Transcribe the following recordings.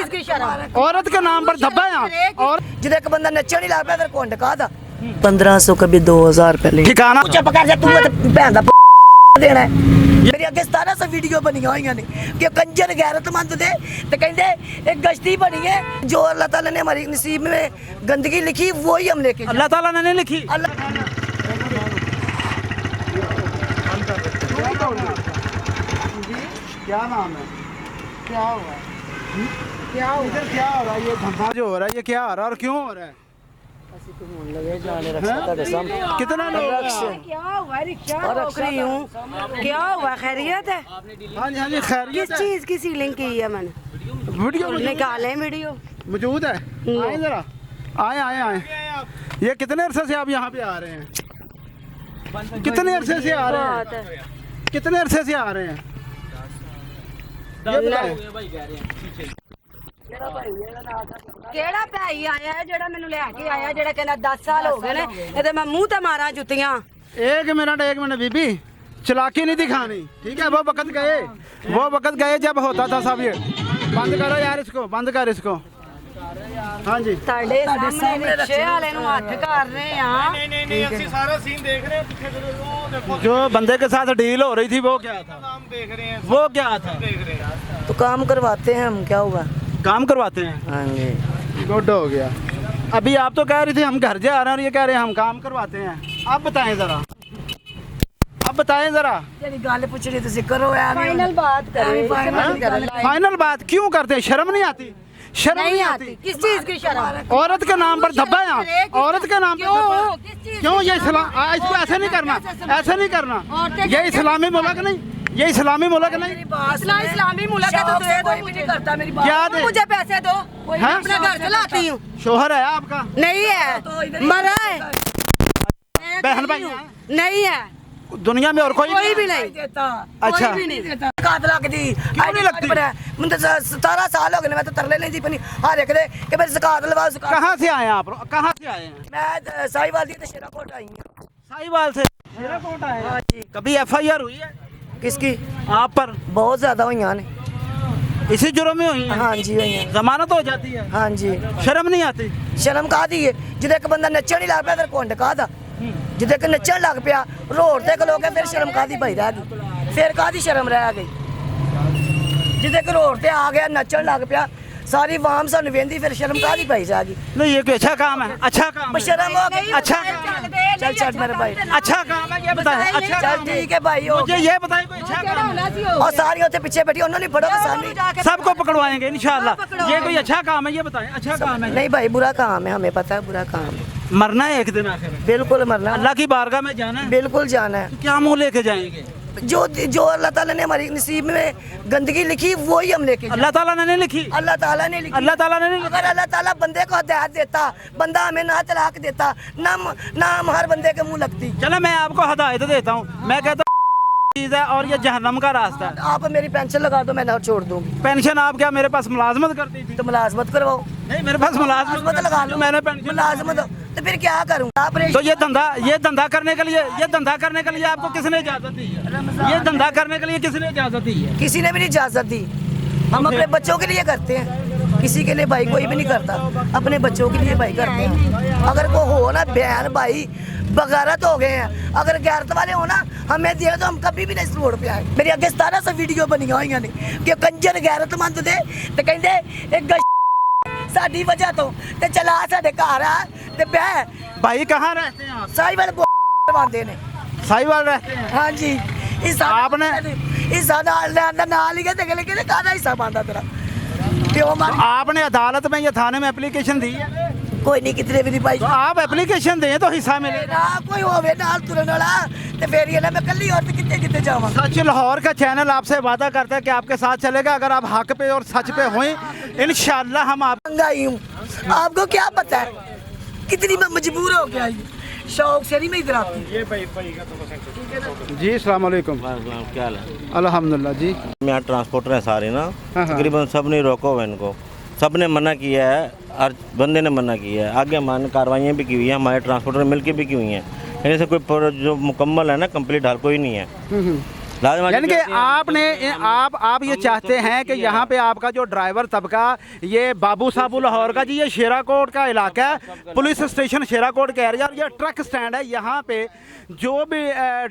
चीज की शर्म? औरत के नाम पर धब्बा है। और जिद एक बंदा नचन ही लग पिया फिर कुंड कादा 1500 कभी 2000 पहले ठिकाना चुप कर जा तू ते भैन दा देना है। मेरी अगे 1700 वीडियो बनी हुई ने कि कंजर गैरतमंद दे ते कहंदे एक गश्ती बनी है जो अल्लाह ताला ने हमारी नसीब में गंदगी लिखी वही हम लेके अल्लाह ताला ने नहीं लिखी। अल्लाह क्या नाम है? क्या हुआ? क्या इधर क्या हो रहा है? ये धंधा जो हो रहा है ये क्या हो रहा है और क्यों हो रहा है? कितना लोग क्या हुआ? रिक्शा रोक रही हूँ, क्या हुआ? खैरियत है? हाँ जी हाँ जी खैरियत किस है। चीज की सीलिंग की है मैंने? वीडियो निकाले वीडियो। मौजूद है। आए जरा आए आए आए। ये कितने अरसे से आप यहाँ पे आ रहे हैं? कितने अरसे से आ रहे हैं? कितने अरसे से आ रहे हैं? ये बताएं। ਕਿਹੜਾ ਭਾਈ ਆਇਆ ਹੈ ਜਿਹੜਾ ਮੈਨੂੰ ਲੈ ਕੇ ਆਇਆ ਜਿਹੜਾ ਕਹਿੰਦਾ 10 ਸਾਲ ਹੋ ਗਏ ਨੇ ਇਹਦੇ ਮੈਂ ਮੂੰਹ ਤੇ ਮਾਰਾਂ ਜੁੱਤੀਆਂ। एक मिनट बीबी चलाकी नहीं दिखानी ठीक है। वो वक्त गए जब होता था सब ये। बंद करो यार इसको, बंद कर इसको। हाँ जी ਤੁਹਾਡੇ ਸਾਹਮਣੇ ਰਿਕਸ਼ੇ ਵਾਲੇ ਨੂੰ ਹੱਥ ਕਰ ਰਹੇ ਆ। नहीं ਅਸੀਂ सारा सीन देख रहे हैं पीछे से वो देखो जो बंदे के साथ डील हो रही थी वो क्या था? नाम देख रहे हैं वो क्या था? देख रहे हैं तो काम करवाते हैं हम क्या हुआ? काम करवाते हैं। हाँ जी गुड हो गया। अभी आप तो कह रही थी हम घर जा रहे हैं और ये कह रहे हैं हम काम करवाते हैं। आप बताएं जरा, आप बताएं जरा। ਜਿਹੜੀ ਗੱਲ ਪੁੱਛਣੀ ਤੁਸੀਂ ਕਰੋ ਐਵੇਂ फाइनल बात करें। फाइनल बात क्यों करते हैं? शर्म नहीं आती? शर्म नहीं आती। किस चीज की शर्म? औरत के नाम पर धब्बा है यहाँ। औरत के नाम पर धब्बा है। किस चीज? क्यों ये इसको ऐसे नहीं करना, ऐसे नहीं करना। ये इस्लामी मुल्क नहीं, ये इस्लामी मुल्क नहीं। इस्लामी मुल्क है तो दे दो कोई भी नहीं करता मेरी बात। क्या दे? मुझे पैसे दो, मैं हाँ? अपना घर चलाती हूँ। शोहर है आपका? नहीं है, मरा है। बहन भाई हैं? नहीं है, दुनिया में और कोई भी नहीं। देता अच्छा कोई भी नहीं देता। काद लगदी क्यों नहीं लगती? मुझे तो 17 साल हो गए मैं तो तरले नहीं दी पनी हर एक दे कि मेरी सकात लवा सकात। कहाँ से आए हैं आप? कहाँ से आए हैं? मैं साहिवाल दी ते शेराकोट आई हूं। साहिवाल से शेराकोट आए हैं। हाँ जी कभी एफआईआर हुई है किसकी? आप पर? बहुत ज्यादा हुई ने। इसी जुर्म में हुई है? हाँ जी हुई हैं। जमानत हो जाती है? हाँ जी शर्म नहीं आती? शर्म का दी है जिद एक बंदा नचन ही लग पिया फिर कुंड कादा जिद एक नचन लग पिया रोड ते खलो के फिर शर्म का दी भाई रह गई फिर का दी शर्म रह गई। जिद एक रोड ते आ गया नचन लग पिया सारी वाम सन वेंदी फिर शर्म का दी भाई रह गई। नहीं ये कोई अच्छा काम है? अच्छा काम है? शर्म हो गई। अच्छा चल चल मेरे भाई अच्छा काम है ये बताएं। अच्छा चल काम है। ठीक है भाई हो मुझे ये बताएं कोई अच्छा काम है? और सारी होते पीछे बैठी उन्होंने फड़ो के सामने सबको पकड़वाएंगे इंशाल्लाह। ये कोई अच्छा काम है ये बताएं। अच्छा काम है? नहीं भाई बुरा काम है हमें पता है बुरा काम है मरना है एक दिन आखिर। बिल्कुल मरना अल्लाह की बारगाह में जाना है। बिल्कुल जाना है। क्या मुंह लेके जाएंगे? जो जो अल्लाह ताला ने हमारी नसीब में गंदगी लिखी वही हम लेके अल्लाह ताला ने नहीं लिखी। अल्लाह ताला ने लिखी। अल्लाह ताला ने नहीं लिखी। अगर अल्लाह ताला बंदे को हिदायत देता बंदा हमें ना तलाक देता ना हम हर बंदे के मुंह लगती। चलो मैं आपको हिदायत देता हूँ। मैं कहता हूँ चीज़ है और ये जहन्नम का रास्ता है। आप मेरी पेंशन लगा दो मैं ना छोड़ दूंगी। पेंशन आप क्या मेरे पास मुलाजमत करती थी? तो मुलाजमत करवाओ। नहीं मेरे पास मुलाजमत मुलाजमत लगा लो। मैंने पेंशन मुलाजमत तो फिर क्या करूँ? तो ये धंधा करने के लिए आपको किसने इजाजत दी है? ये धंधा करने के लिए किसने इजाजत दी है? किसी ने भी नहीं इजाजत दी। हम अपने बच्चों के लिए करते हैं किसी के लिए भाई कोई भी नहीं करता अपने बच्चों के लिए भाई करते हैं। अगर वो हो ना बहन भाई बगारत हो गए हैं अगर गैरत वाले हो ना हमें दिए तो हम कभी भी नहीं रोड पे आए। मेरी अगे 1700 वीडियो बनी हुई ने कि कंजर गैरतमंद दे ते कहंदे एक साडी वजह तो ते चला साडे घर आ ते बह। भाई कहाँ रहते हैं आप? साहिवाल बांधे ने। साहिवाल रहते हैं? हाँ जी इस आपने हिस्सा नाल ही कहते लेकिन कादा हिस्सा बांधा तेरा क्यों तो आपने अदालत में या थाने में एप्लीकेशन दी है? कोई नहीं कितने भी नहीं पाई तो आप एप्लीकेशन दें तो हिस्सा मिले ना कोई होवे नाल तुरन वाला ते फिर ये ना मैं कल्ली और कितने कितने जावां। सच लाहौर का चैनल आपसे वादा करता है कि आपके साथ चलेगा अगर आप हक पे और सच पे हुए इंशाल्लाह हम आप आई हूँ आपको क्या पता है कितनी मैं मजबूर हो गया शौक से नहीं मैं इधर आती। जी अस्सलाम वालेकुम। क्या हाल है? अल्हम्दुलिल्लाह जी। यहाँ ट्रांसपोर्टर हैं सारे ना हाँ। तकरीबन सब ने रोका हुआ इनको सब ने मना किया है और बंदे ने मना किया है आगे हमारी कार्रवाइयाँ भी की हुई हैं हमारे ट्रांसपोर्टर मिलकर भी की हुई हैं। इनसे कोई जो मुकम्मल है ना कंप्लीट हल कोई नहीं है। लाजमा यानी कि आपने आप ये चाहते हैं कि यहाँ पे आपका जो ड्राइवर तबका, ये बाबू साहब लाहौर का जी, ये शेराकोट का इलाका है, पुलिस स्टेशन शेराकोट का एरिया, और ये ट्रक स्टैंड है। यहाँ पे जो भी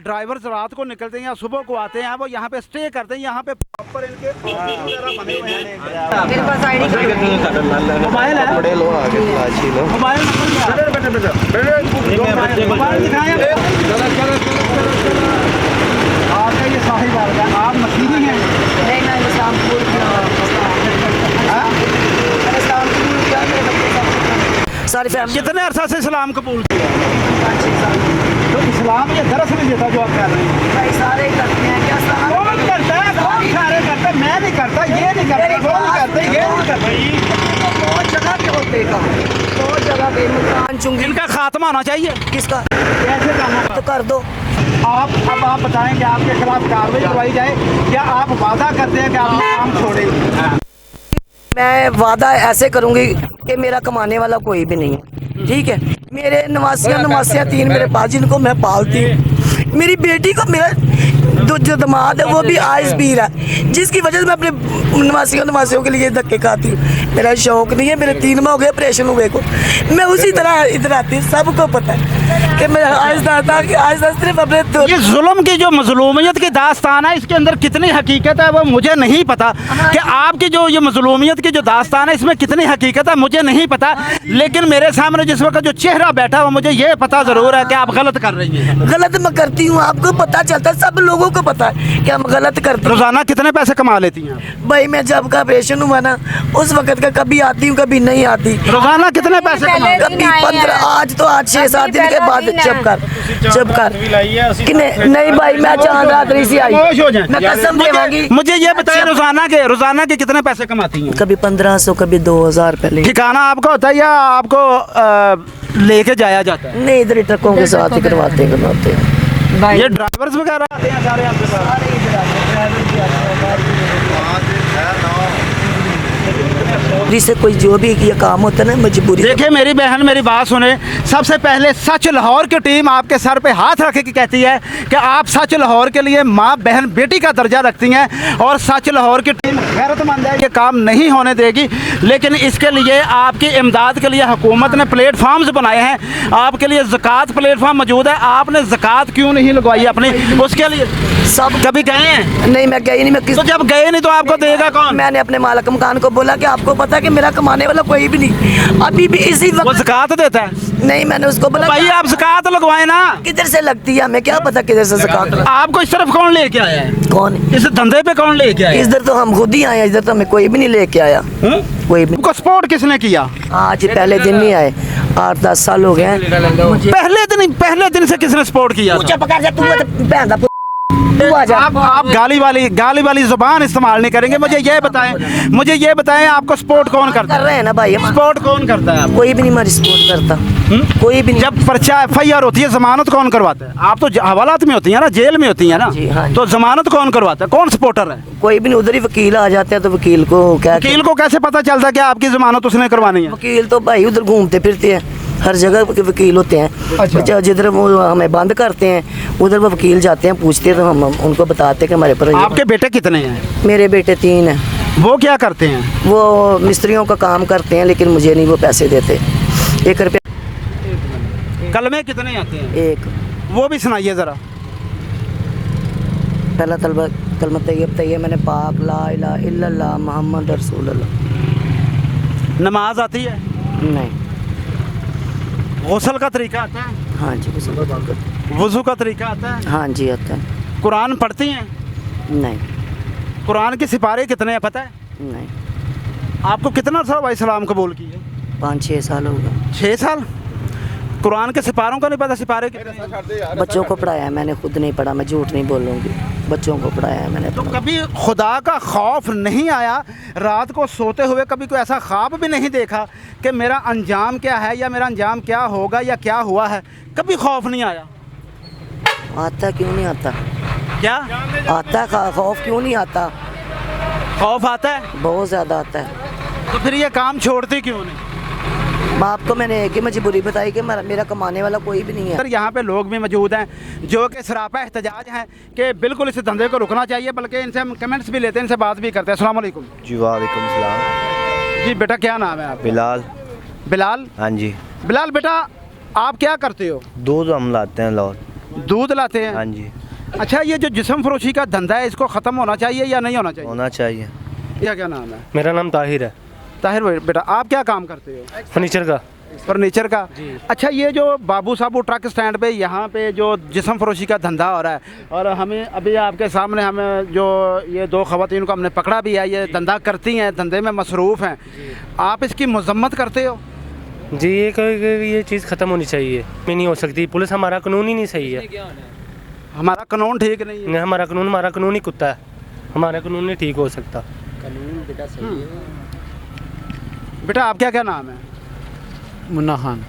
ड्राइवर रात को निकलते हैं या सुबह को आते हैं वो यहाँ पे स्टे करते हैं। यहाँ पे प्रॉपर इनके वगैरह बने हुए हैं। मेरे पास आईडी मोबाइल है, मोबाइल दिखाएं। आपका ये साहिब आ गया, आप मसीही हैं? नहीं, मैं इस्लाम कबूल किया। मैंने इस्लाम कबूल किया, मेरे बच्चे सब सारी फैमिली कितने अरसा से इस्लाम कबूल किया? 5-6 साल। तो इस्लाम ये दरस नहीं देता जो आप कह रहे हैं। भाई सारे ही करते हैं, क्या इस्लाम? कौन करता है? कौन सारे करता है? मैं नहीं करता, ये नहीं करता, वो नहीं करता, ये नहीं करता। बहुत जगह पे होते हैं, बहुत जगह पे मकान चुंगी। इनका खात्मा होना चाहिए। किसका? ऐसे कामों का तो कर दो। आप बताएं कि आपके खिलाफ कार्रवाई करवाई जाए, या आप वादा करते हैं कि आप ये काम छोड़ेंगे? मैं वादा ऐसे करूंगी कि मेरा कमाने वाला कोई भी नहीं है, ठीक है। मेरे नवासियाँ 3 मेरे पास, जिनको मैं पालती हूँ। मेरी बेटी को मेरा जो दामाद है वो भी आइस पी रहा है, जिसकी वजह से मैं अपने नवासियों के लिए धक्के खाती हूँ। मेरा शौक नहीं है, मेरे 3 माह हो गए ऑपरेशन हुए को। मैं उसी तरह इधर आती, सबको पता है कि मैं आहिस्ता सिर्फ अपने ये जुल्म की जो मजलूमियत की दास्तान है, इसके अंदर कितनी हकीकत है वो मुझे नहीं पता। कि आपकी जो ये मजलूमियत की जो दास्तान है इसमें कितनी हकीकत है मुझे नहीं पता, लेकिन मेरे सामने जिस वक्त जो चेहरा बैठा हुआ मुझे ये पता ज़रूर है कि आप गलत कर रही हैं। गलत मैं करती हूँ, आपको पता चलता है, सब लोगों को पता है कि हम गलत करते हैं। रोज़ाना कितने पैसे कमा लेती हैं आप? भाई मैं जब का ऑपरेशन हुआ ना, उस वक्त का कभी आती हूँ कभी नहीं आती। रोज़ाना कितने पैसे कमा? कभी 15, आज तो 8-6-7 दिन के बाद जब कर कि नहीं भाई मैं चांद रात नहीं सी आई, खामोश हो जाएं। मैं कसम देवांगी। मुझे ये बताइए रोज़ाना के कितने पैसे कमाती हैं? कभी 1500, कभी 2000 पहले। ठिकाना आपका होता है या आपको लेके जाया जाता है? नहीं, इधर ही ट्रकों के साथ ही करवाते हैं। ये ड्राइवर्स वगैरह आते हैं सारे आपके साथ? से कोई जो भी ये काम होता है ना मजबूरी। देखिए मेरी बहन, मेरी बात सुने। सबसे पहले सच लाहौर की टीम आपके सर पे हाथ रख के कहती है कि आप सच लाहौर के लिए माँ बहन बेटी का दर्जा रखती हैं, और सच लाहौर की टीम गैरतमंद है, ये काम नहीं होने देगी। लेकिन इसके लिए आपकी इमदाद के लिए हुकूमत ने प्लेटफार्म्स बनाए हैं, आपके लिए ज़कात प्लेटफार्म मौजूद है। आपने ज़कात क्यों नहीं लगवाई अपनी? उसके लिए सब कभी गए हैं? नहीं, मैं गई नहीं। मैं किस तो जब गए नहीं तो आपको देगा कौन? मैंने अपने मालिक मकान को बोला कि आपको पता है कि मेरा कमाने वाला कोई भी नहीं, अभी भी इसी वो वक्त ज़कात देता है? नहीं, मैंने उसको बोला भाई आप ज़कात लगवाए ना। किधर से लगती है, हमें क्या पता किधर से ज़कात। आपको इस तरफ कौन लेके आया है? कौन? इस धंधे पे कौन लेके आया? इधर तो हम खुद ही आए हैं, इधर तो हमें कोई भी नहीं लेके आया, कोई भी। आपको सपोर्ट किसने किया? आज पहले दिन नहीं आए, 8-10 साल हो गए हैं। पहले दिन से किसने सपोर्ट किया? आप गाली वाली जुबान इस्तेमाल नहीं करेंगे। मुझे ये बताएं आपको सपोर्ट कौन करता कर रहे हैं ना भाई हम। सपोर्ट कौन करता है? कोई भी नहीं हमारी सपोर्ट करता, कोई भी नहीं। जब पर्चा FIR होती है जमानत कौन करवाता है? आप तो हवालात में होती है ना, जेल में होती है ना, जी, हाँ। तो जमानत कौन करवाता है? कौन सपोर्टर है? कोई भी नहीं, उधर ही वकील आ जाते हैं तो वकील को क्या। वकील को कैसे पता चलता है कि आपकी जमानत उसने करवानी है? वकील तो भाई उधर घूमते फिरते हैं, हर जगह के वकील होते हैं। अच्छा। जिधर वो हमें बंद करते हैं उधर वो वकील जाते हैं, पूछते हैं तो हम उनको बताते हैं कि हमारे पर। आपके बेटे कितने हैं? मेरे बेटे 3 हैं। वो क्या करते हैं? वो मिस्त्रियों का काम करते हैं, लेकिन मुझे नहीं वो पैसे देते। 1 रुपया। कलमे कितने आते हैं? 1। वो भी सुनाइए ज़रा। पहला कलमा तैयब मैंने पाक ला इलाहा इल्लल्लाह मोहम्मद रसूलुल्लाह। नमाज आती है? नहीं। गुस्ल का तरीका आता है? हाँ जी। वज़ू का तरीका आता है? हाँ जी आता है। कुरान पढ़ती हैं? नहीं। कुरान के सिपारे कितने हैं पता है? नहीं। आपको कितना अर्सा हुआ इस्लाम कबूल किए? 5-6 साल हो गए। 6 साल? कुरान के सिपारों का नहीं पता सिपारे कितने हैं? बच्चों को पढ़ाया है मैंने, खुद नहीं पढ़ा, मैं झूठ नहीं बोलूँगी। बच्चों को पढ़ाया है मैंने। तो कभी खुदा का खौफ नहीं आया? रात को सोते हुए कभी कोई ऐसा ख्वाब भी नहीं देखा कि मेरा अंजाम क्या है, या मेरा अंजाम क्या होगा, या क्या हुआ है? कभी खौफ नहीं आया? आता क्यों नहीं आता? क्या आता है, खौफ क्यों नहीं आता? खौफ आता है? बहुत ज़्यादा आता है। तो फिर ये काम छोड़ती क्यों नहीं? बाप को मैंने एक ही मजबूरी बताई कि मेरा कमाने वाला कोई भी नहीं है। सर यहाँ पे लोग भी मौजूद हैं जो कि सरापा एहतजाज हैं कि बिल्कुल इस धंधे को रुकना चाहिए, बल्कि इनसे हम कमेंट्स भी लेते हैं, इनसे बात भी करते हैं। अस्सलाम वालेकुम जी वालेकुम सलाम। जी बेटा, क्या नाम है आपका? बिलाल। बिलाल। हाँ जी। बिलाल बेटा, आप क्या करते हो? दूध हम लाते हैं लाहौर। दूध लाते हैं? हाँ जी। अच्छा, ये जो जिस्म फरोशी का धंधा है इसको ख़त्म होना चाहिए या नहीं होना चाहिए? होना चाहिए। क्या क्या नाम है? मेरा नाम ताहिर है। ताहिर बेटा, आप क्या काम करते हो? फर्नीचर का। फर्नीचर का। अच्छा, ये जो बाबू साबू ट्रक स्टैंड पे यहाँ पे जो जिस्म फरोशी का धंधा हो रहा है, और हमें अभी आपके सामने हमें जो ये दो खवातीन को हमने पकड़ा भी है, ये धंधा करती हैं, धंधे में मसरूफ़ हैं, आप इसकी मजम्मत करते हो? जी, ये चीज़ ख़त्म होनी चाहिए। नहीं हो सकती, पुलिस हमारा कानून ही नहीं सही है। हमारा कानून ठीक नहीं है। नहीं, हमारा कानून ही कुत्ता है। हमारा कानून नहीं ठीक हो सकता। बेटा, आप क्या क्या नाम है? मुन्ना खान।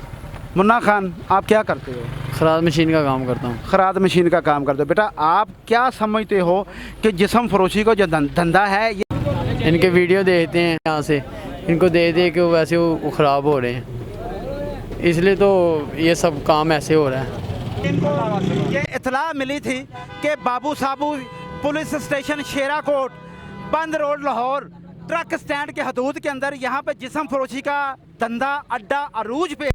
मुन्ना खान, आप क्या करते हो? खराद मशीन का काम करता हूँ। खराद मशीन का काम करते हो। बेटा, आप क्या समझते हो कि जिस्म फरोशी का जो धंधा है, ये इनके वीडियो देखते हैं यहाँ से, इनको दे दे के वैसे वो ख़राब हो रहे हैं, इसलिए तो ये सब काम ऐसे हो रहा है। इनको ये इतला मिली थी कि बाबू साबू पुलिस स्टेशन शेराकोट बंद रोड लाहौर ट्रक स्टैंड के हदूद के अंदर यहाँ पे जिस्म फरोशी का धंधा अड्डा अरूज पे है,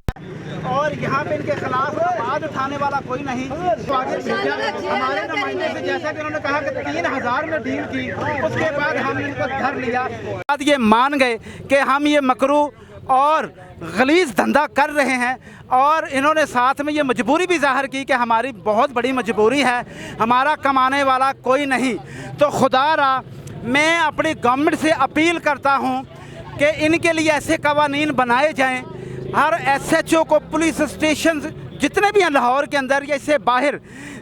और यहाँ पे इनके खिलाफ आवाज़ उठाने वाला कोई नहीं। तो आगे भेजा हमारे नुमाइंदे से, जैसा कि उन्होंने कहा कि 3000 में डील की, उसके बाद हमने इनको धर लिया। बाद ये मान गए कि हम ये मकरू और गलीज़ धंधा कर रहे हैं, और इन्होंने साथ में ये मजबूरी भी ज़ाहिर की कि हमारी बहुत बड़ी मजबूरी है, हमारा कमाने वाला कोई नहीं। तो खुदारा मैं अपनी गवर्नमेंट से अपील करता हूँ कि इनके लिए ऐसे कवानीन बनाए जाएं। हर SHO को पुलिस स्टेशन जितने भी हैं लाहौर के अंदर या इससे बाहर,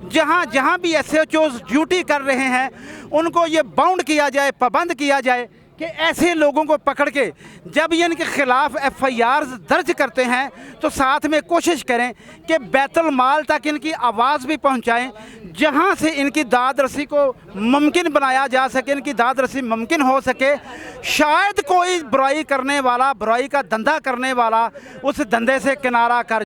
जहाँ जहाँ भी SHOs ड्यूटी कर रहे हैं, उनको ये बाउंड किया जाए, पाबंद किया जाए कि ऐसे लोगों को पकड़ के जब ये इनके ख़िलाफ़ FIR दर्ज करते हैं तो साथ में कोशिश करें कि बैतुल माल तक इनकी आवाज़ भी पहुंचाएं, जहां से इनकी दाद रसी को मुमकिन बनाया जा सके, इनकी दाद रसी मुमकिन हो सके। शायद कोई बुराई करने वाला, बुराई का धंधा करने वाला उस धंधे से किनारा कर